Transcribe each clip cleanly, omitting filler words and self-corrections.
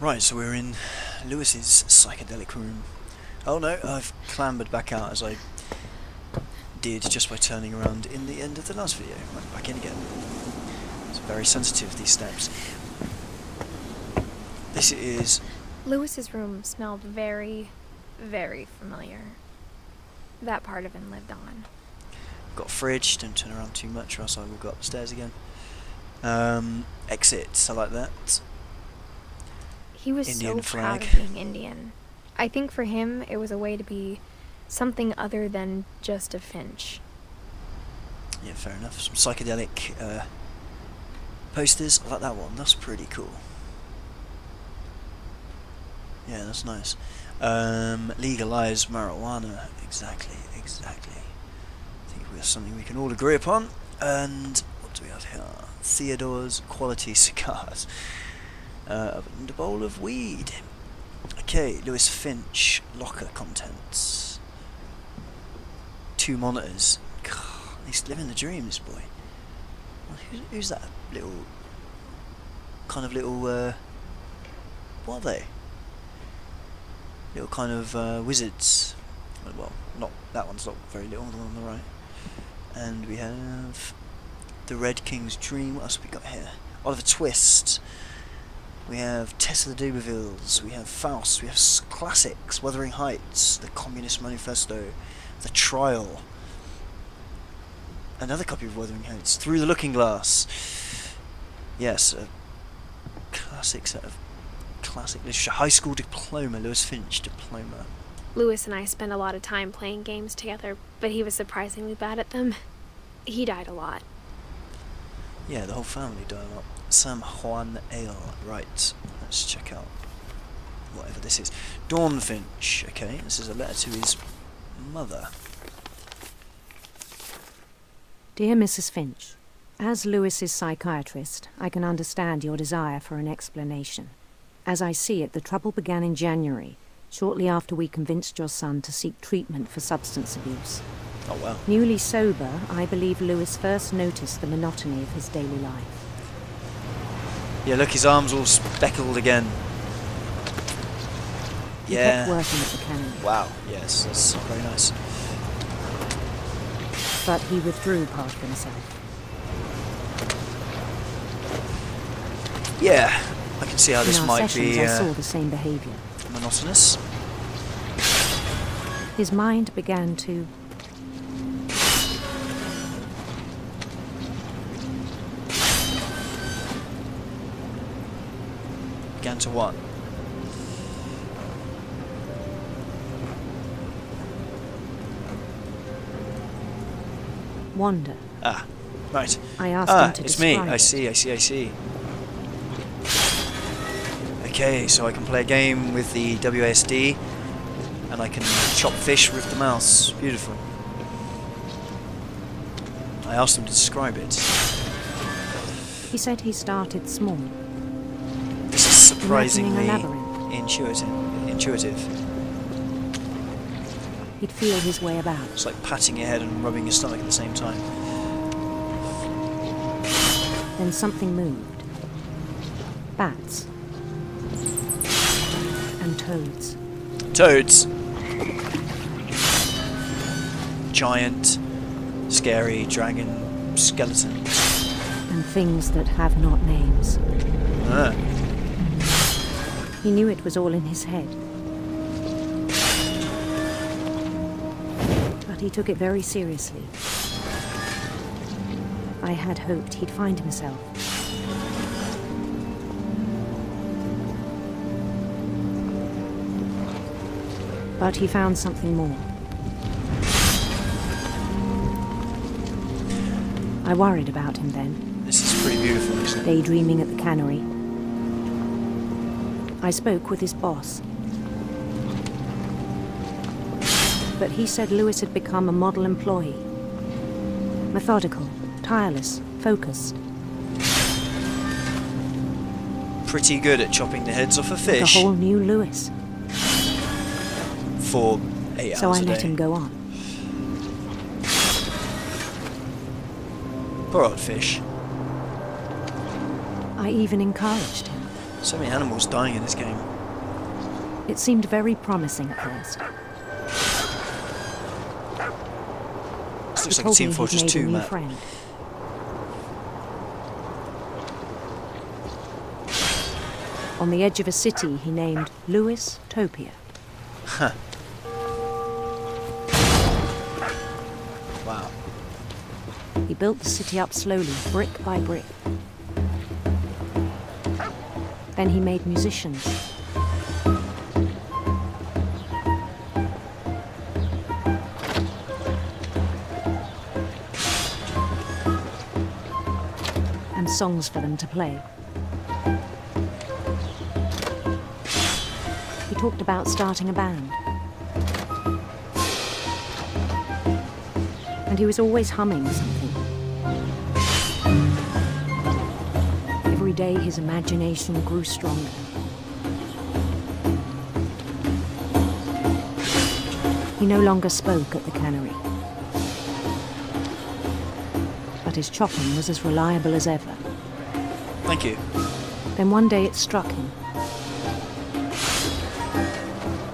Right, so we're in Lewis's psychedelic room. Oh no, I've clambered back out as I did just by turning around in the end of the last video. Right, back in again. It's very sensitive, these steps. This is... Lewis's room smelled very, very familiar. That part of him lived on. Got a fridge, don't turn around too much or else I will go up the stairs again. Exits, I like that. He was Indian so proud flag. of being Indian. I think for him it was a way to be something other than just a Finch. Yeah, fair enough. Some psychedelic posters. I like that one, that's pretty cool. Yeah, that's nice. Legalise marijuana. Exactly. I think we have something we can all agree upon. And what do we have here? Theodore's quality cigars. And a bowl of weed. Okay, Lewis Finch, locker contents. 2 monitors. God, he's living the dream, this boy. Who's that little... what are they? Little kind of wizards. Well, not that one's not very little, the one on the right. And we have the Red King's Dream. What else have we got here? Oliver Twist. We have Tessa the D'Urbervilles. We have Faust. We have classics. Wuthering Heights. The Communist Manifesto. The Trial. Another copy of Wuthering Heights. Through the Looking Glass. Yes, a classic set of classic literature. High school diploma. Lewis Finch diploma. Lewis and I spent a lot of time playing games together, but he was surprisingly bad at them. He died a lot. Yeah, the whole family died a lot. Sam Juan Ale. Right, let's check out whatever this is. Dawn Finch. Okay, this is a letter to his mother. Dear Mrs. Finch, as Lewis's psychiatrist, I can understand your desire for an explanation. As I see it, the trouble began in January, shortly after we convinced your son to seek treatment for substance abuse. Oh wow. Newly sober, I believe Lewis first noticed the monotony of his daily life. Yeah, look, his arm's all speckled again. He Yeah. kept working at the cannery, Wow, yes, that's very nice. but he withdrew part of himself. Yeah, I can see how In this our might sessions, be I saw the same behaviour. monotonous. His mind began to... Began to what? wander. Ah, right. I asked him to It's me. describe I it. see. Okay, so I can play a game with the WASD, and I can chop fish with the mouse. Beautiful. I asked him to describe it. He said he started small, This is surprisingly imagining a labyrinth. intuitive. He'd feel his way about. It's like patting your head and rubbing your stomach at the same time. Then something moved. Bats. And toads. Toads. Giant, scary dragon skeleton. And things that have not names. Ah. He knew it was all in his head. But he took it very seriously. I had hoped he'd find himself. But he found something more. I worried about him then, This is pretty beautiful, isn't it? daydreaming at the cannery. I spoke with his boss. But he said Lewis had become a model employee. Methodical, tireless, focused. Pretty good at chopping the heads off a A fish whole new Lewis. for 8 So hours I a let day. him go on. Poor old fish. I even encouraged him. So many animals dying in this game. It seemed very promising at first. This He looks like a told Team me he'd Fortress made 2 a new map. friend. On the edge of a city he named Lewis Topia. Huh. Wow. He built the city up slowly, brick by brick. Then he made musicians. And songs for them to play. He talked about starting a band. And he was always humming something. Every day his imagination grew stronger. He no longer spoke at the cannery. But his chopping was as reliable as ever. Thank you. Then one day it struck him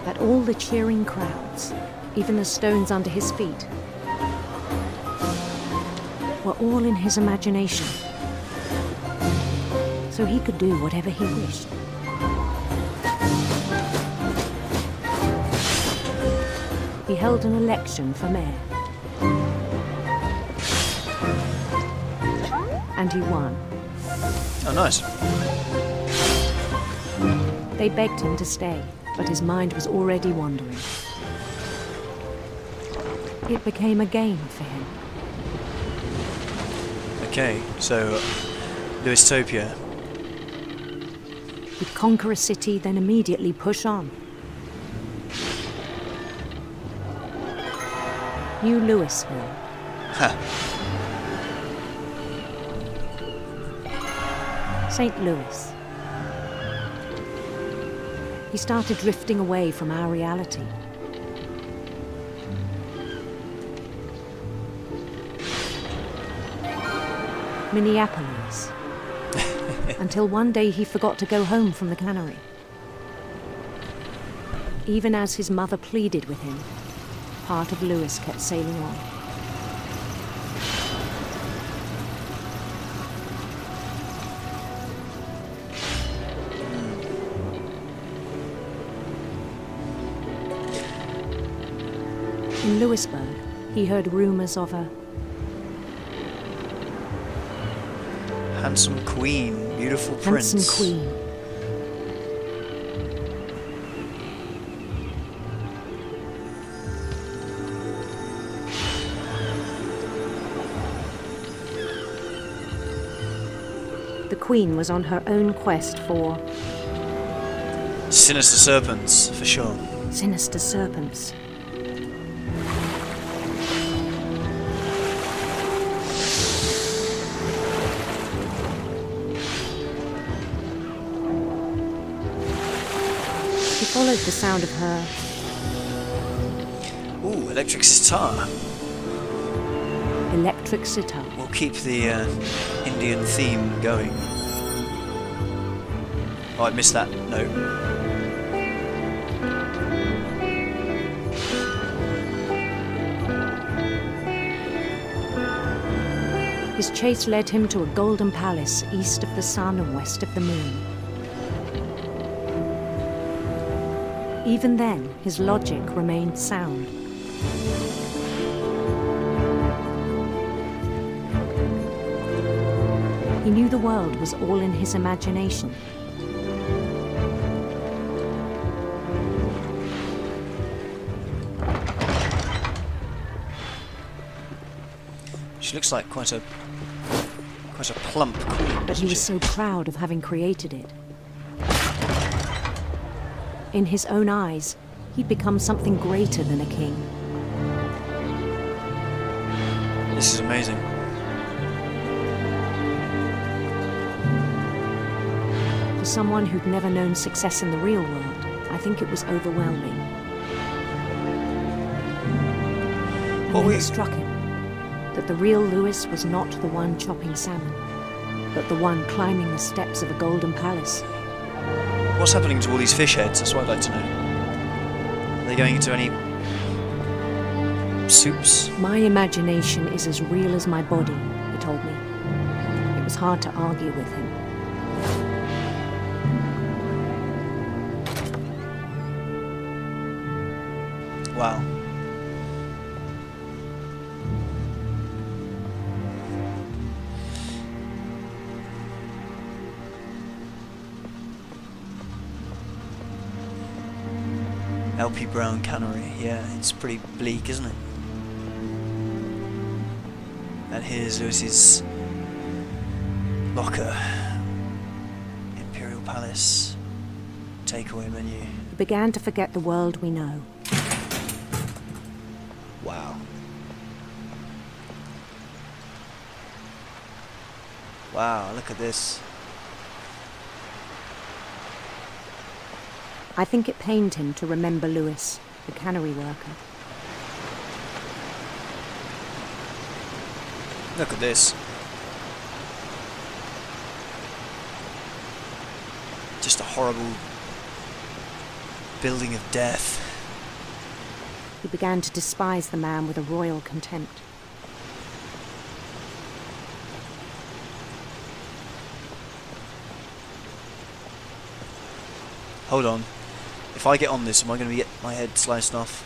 that all the cheering crowds, even the stones under his feet, were all in his imagination. So he could do whatever he wished. He held an election for mayor. And he won. Oh, nice. They begged him to stay, but his mind was already wandering. It became a game for him. Okay, so Lewistopia. He'd conquer a city, then immediately push on. New Louisville. Ha. St. Louis. He started drifting away from our reality. Minneapolis. Until one day he forgot to go home from the cannery. Even as his mother pleaded with him, part of Lewis kept sailing on. In Louisburg, he heard rumors of a Handsome queen, beautiful prince. handsome queen. The queen was on her own quest for Sinister serpents, for sure. sinister serpents. He followed the sound of her Ooh, electric sitar. electric sitar. We'll keep the Indian theme going. Oh, I missed that note. His chase led him to a golden palace east of the sun and west of the moon. Even then, his logic remained sound. He knew the world was all in his imagination. She looks like quite a plump queen. But he doesn't was she? so proud of having created it. In his own eyes, he'd become something greater than a king. This is amazing. For someone who'd never known success in the real world, I think it was overwhelming. And Well, then we- it struck him that the real Lewis was not the one chopping salmon, but the one climbing the steps of a golden palace. What's happening to all these fish heads? That's what I'd like to know. Are they going into any soups? My imagination is as real as my body, he told me. It was hard to argue with him. Wow. LP Brown Cannery, yeah, it's pretty bleak, isn't it? And here's Lewis's locker. Imperial Palace. Takeaway menu. He began to forget the world we know. Wow. Wow, look at this. I think it pained him to remember Lewis, the cannery worker. Look at this. Just a horrible building of death. He began to despise the man with a royal contempt. Hold on. If I get on this, am I going to get my head sliced off?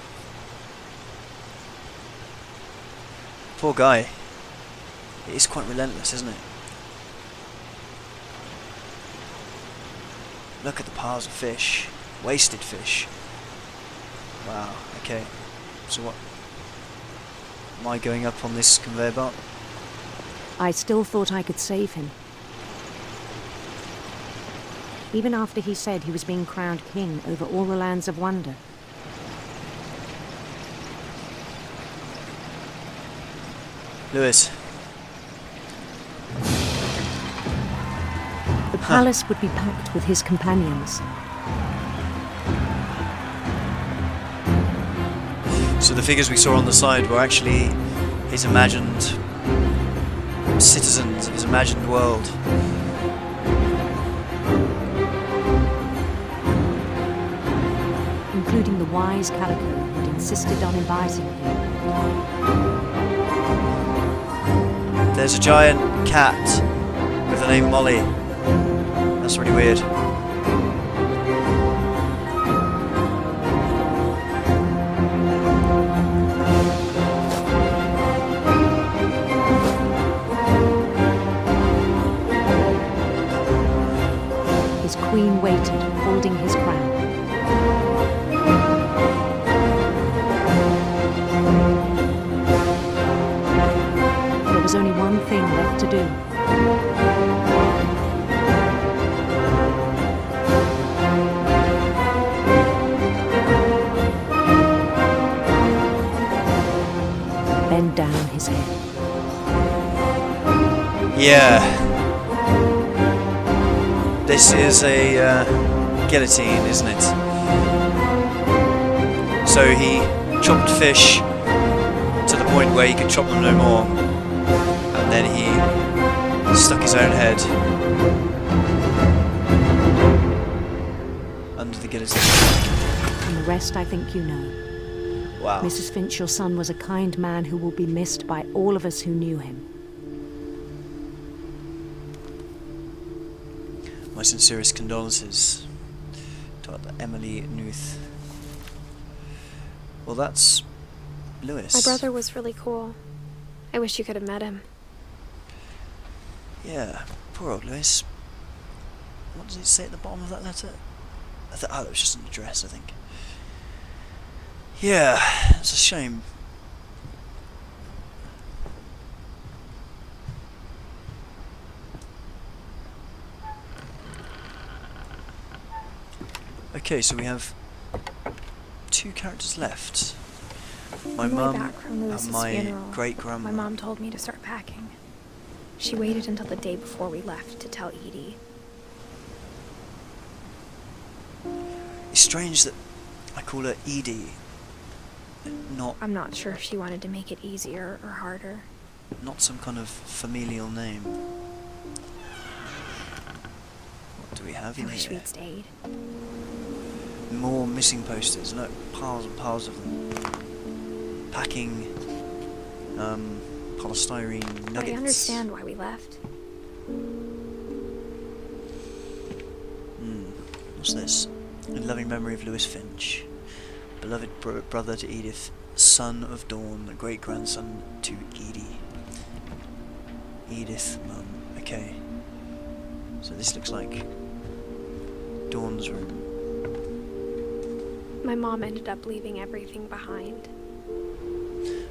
Poor guy. It is quite relentless, isn't it? Look at the piles of fish. Wasted fish. Wow, okay. So what? Am I going up on this conveyor belt? I still thought I could save him. Even after he said he was being crowned king over all the lands of wonder. Lewis. The palace would be packed with his companions. So the figures we saw on the side were actually his imagined citizens of his imagined world. Including the wise Calico who had insisted on inviting him. There's a giant cat with the name Molly. That's really weird. His queen waited, holding his crown. There was only one thing left to do. Bend down his head. Yeah. This is a guillotine, isn't it? So he chopped fish to the point where he could chop them no more. And then he stuck his own head under the guillotine. And the rest I think you know. Wow. Mrs. Finch, your son was a kind man who will be missed by all of us who knew him. My sincerest condolences to Emily Nuth. Well, that's Lewis. My brother was really cool. I wish you could have met him. Yeah, poor old Lewis. What does it say at the bottom of that letter? Oh, it was just an address, I think. Yeah, it's a shame. Okay, so we have 2 characters left. My On the way mum back from Lewis's and my funeral, great-grandma. My mom told me to start packing. She waited until the day before we left to tell Edie. It's strange that I call her Edie, I'm not sure if she wanted to make it easier or harder. not some kind of familial name. What do we we have I in wish here? we'd stayed. More missing posters. Look, piles and piles of them. Packing polystyrene nuggets. But I understand why we left. What's this? In loving memory of Lewis Finch, beloved brother to Edith, son of Dawn, great-grandson to Edie. Edith, mum. Okay. So this looks like Dawn's room. My mom ended up leaving everything behind.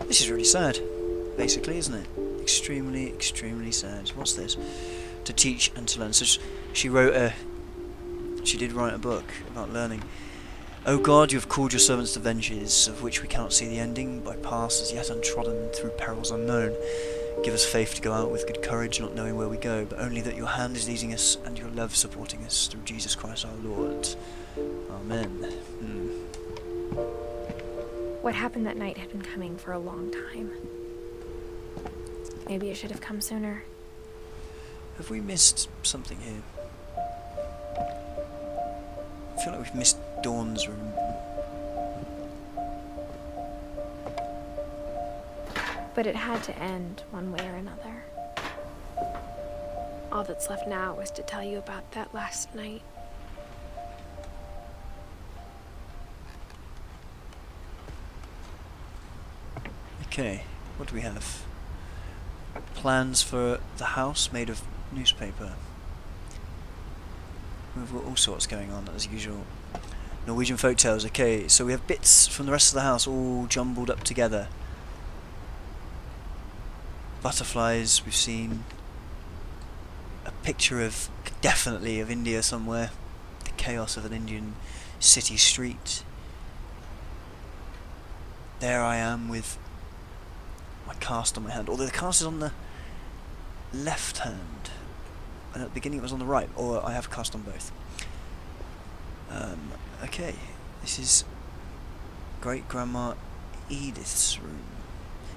This is really sad, basically, isn't it? Extremely, extremely sad. What's this? To teach and to learn. So she did write a book about learning. O God, you have called your servants to ventures, of which we cannot see the ending, by paths as yet untrodden, through perils unknown. Give us faith to go out with good courage, not knowing where we go, but only that your hand is leading us, and your love supporting us, through Jesus Christ our Lord. Amen. What happened that night had been coming for a long time. Maybe it should have come sooner. Have we missed something here? I feel like we've missed Dawn's room. But it had to end one way or another. All that's left now is to tell you about that last night. Okay, what do we have? Plans for the house made of newspaper. We've got all sorts going on as usual. Norwegian folktales. Okay, so we have bits from the rest of the house all jumbled up together. Butterflies we've seen. A picture of, definitely of India somewhere. The chaos of an Indian city street. There I am with my cast on my hand. Although the cast is on the left hand. And at the beginning it was on the right. Or I have a cast on both. Okay. This is Great Grandma Edith's room.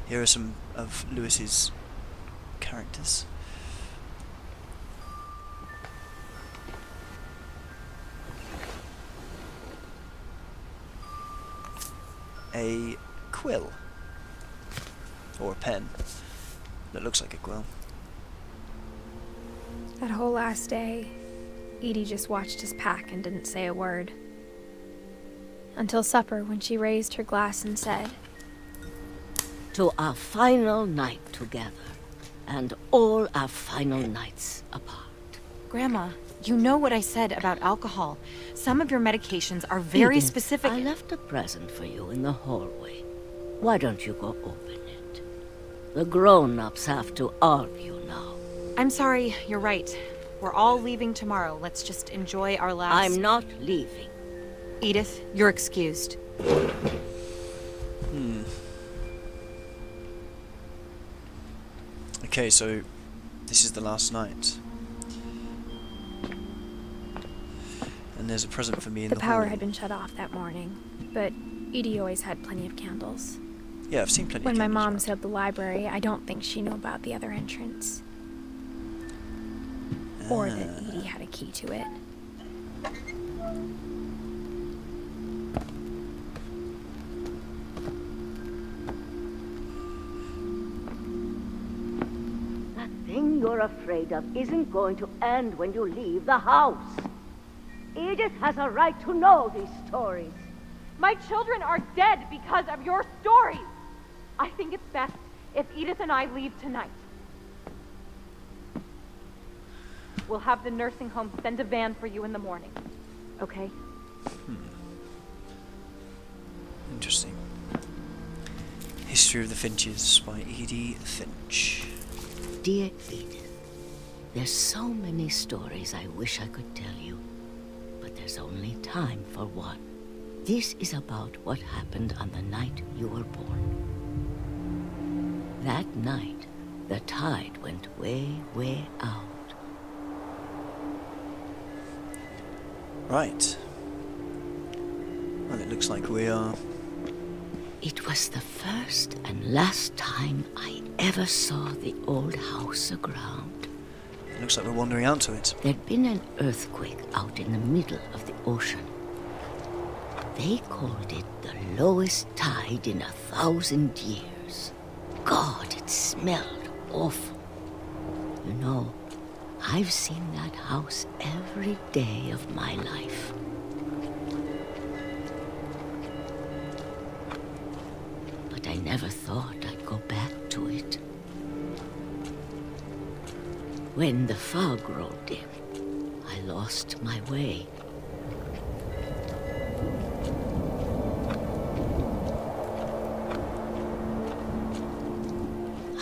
Here are some of Lewis's characters. A quill. Or a pen. That looks like a quill. That whole last day, Edie just watched us pack and didn't say a word. Until supper, when she raised her glass and said, "To our final night together, and all our final nights apart." Grandma, you know what I said about alcohol. Some of your medications are very Edith, specific. I left a present for you in the hallway. Why don't you go open it? The grown-ups have to argue now. I'm sorry, you're right. We're all leaving tomorrow. Let's just enjoy our last... I'm not leaving. Edith, you're excused. Okay, so this is the last night. And there's a present for me in the the power hall. had been shut off that morning, but Edie always had plenty of candles. Yeah, I've seen plenty When of my candles mom around. set up the library, I don't think she knew about the other entrance. Or that Edie had a key to it. That thing you're afraid of isn't going to end when you leave the house. Edith has a right to know these stories. My children are dead because of your stories. I think it's best if Edith and I leave tonight. We'll have the nursing home send a van for you in the morning. Okay? Interesting. History of the Finches by Edith Finch. Dear Edith, there's so many stories I wish I could tell you, but there's only time for one. This is about what happened on the night you were born. That night, the tide went way, way out. Right. Well, it looks like we are... It was the first and last time I ever saw the old house aground. Looks like we're wandering out to it. There'd been an earthquake out in the middle of the ocean. They called it the lowest tide in 1,000 years. God, it smelled awful. You know, I've seen that house every day of my life. But I never thought I'd go back to it. When the fog rolled in, I lost my way.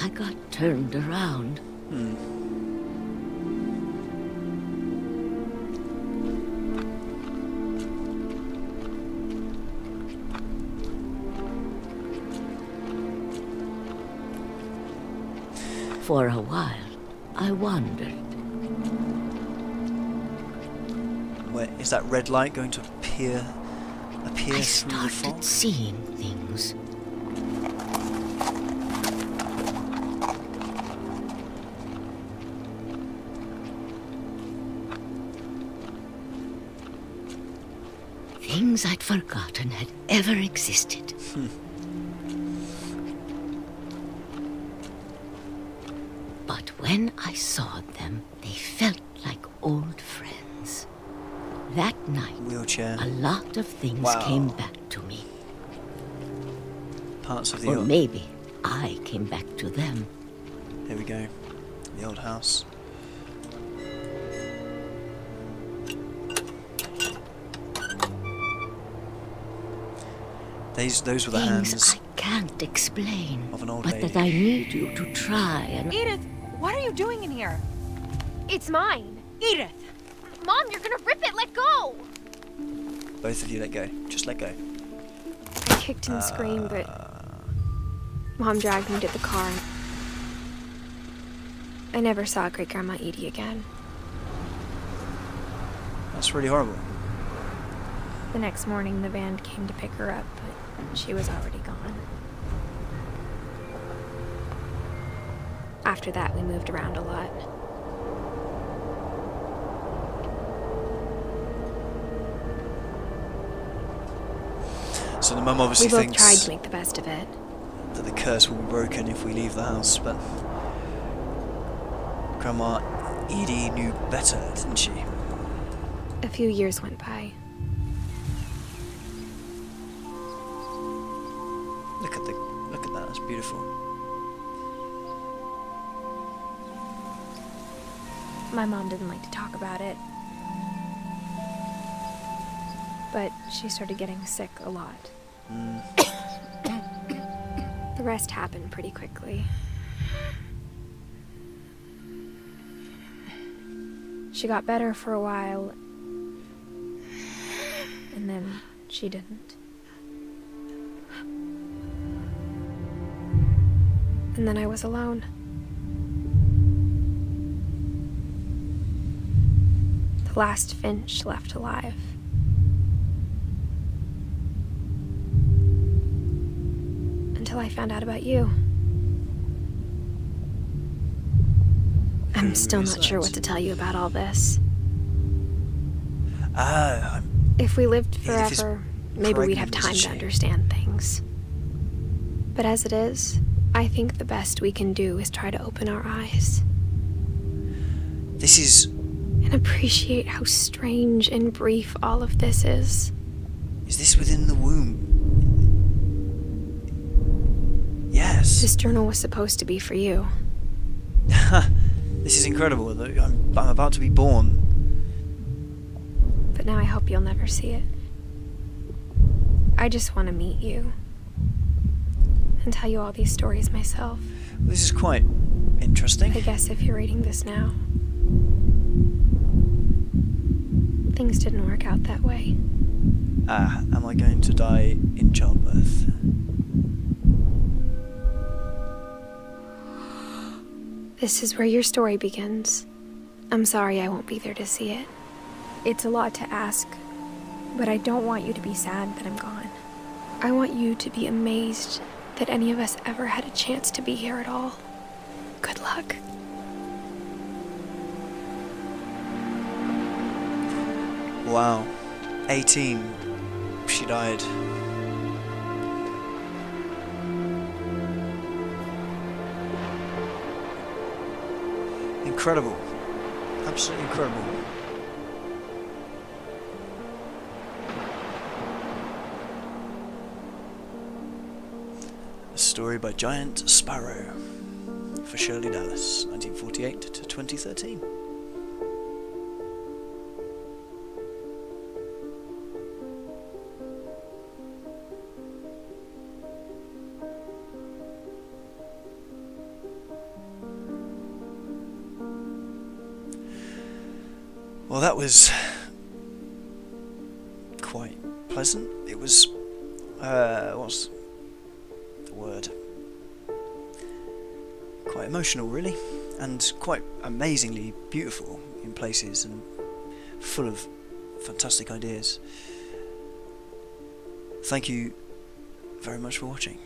I got turned around. For a while, I wandered. Where is that red light going to appear I through the started fog? seeing things. Things I'd forgotten had ever existed. But when I saw them, they felt like old friends. That night, Wheelchair. a lot of things Wow. came back to me. Parts of the Or old... maybe I came back to them. Here we go. The old house. Those were the Things hands I can't explain, of an old but lady. that I need you to try and... Edith, what are you doing in here? It's mine. Edith! Mom, you're gonna rip it. Let go. Both of you let go. Just let go. I kicked and screamed, but Mom dragged me to the car. I never saw Great Grandma Edie again. That's really horrible. The next morning, the van came to pick her up, but she was already gone. After that, we moved around a lot. So the mum obviously We both thinks tried to make the best of it. that the curse will be broken if we leave the house, but Grandma Edie knew better, didn't she? A few years went by. Look at that, that's beautiful. My mom didn't like to talk about it. But she started getting sick a lot. The rest happened pretty quickly. She got better for a while, and then she didn't. And then I was alone. The last Finch left alive. Until I found out about you. I'm still is not sure that? what to tell you about all this. Ah, If we lived Edith is forever, maybe we'd have pregnant, time isn't to she? understand things. But as it is, I think the best we can do is try to open our eyes this is... and appreciate how strange and brief all of this is. Is this within the womb? Yes. This journal was supposed to be for you. This is incredible. I'm about to be born. But now I hope you'll never see it. I just want to meet you and tell you all these stories myself. This is quite interesting. I guess if you're reading this now, things didn't work out that way. Am I going to die in childbirth? This is where your story begins. I'm sorry I won't be there to see it. It's a lot to ask, but I don't want you to be sad that I'm gone. I want you to be amazed that any of us ever had a chance to be here at all. Good luck. Wow. 18. She died. Incredible. Absolutely incredible. A story by Giant Sparrow for Shirley Dallas, 1948 to 2013. Well, that was quite pleasant. It was, what's the word? Quite emotional, really, and quite amazingly beautiful in places, and full of fantastic ideas. Thank you very much for watching.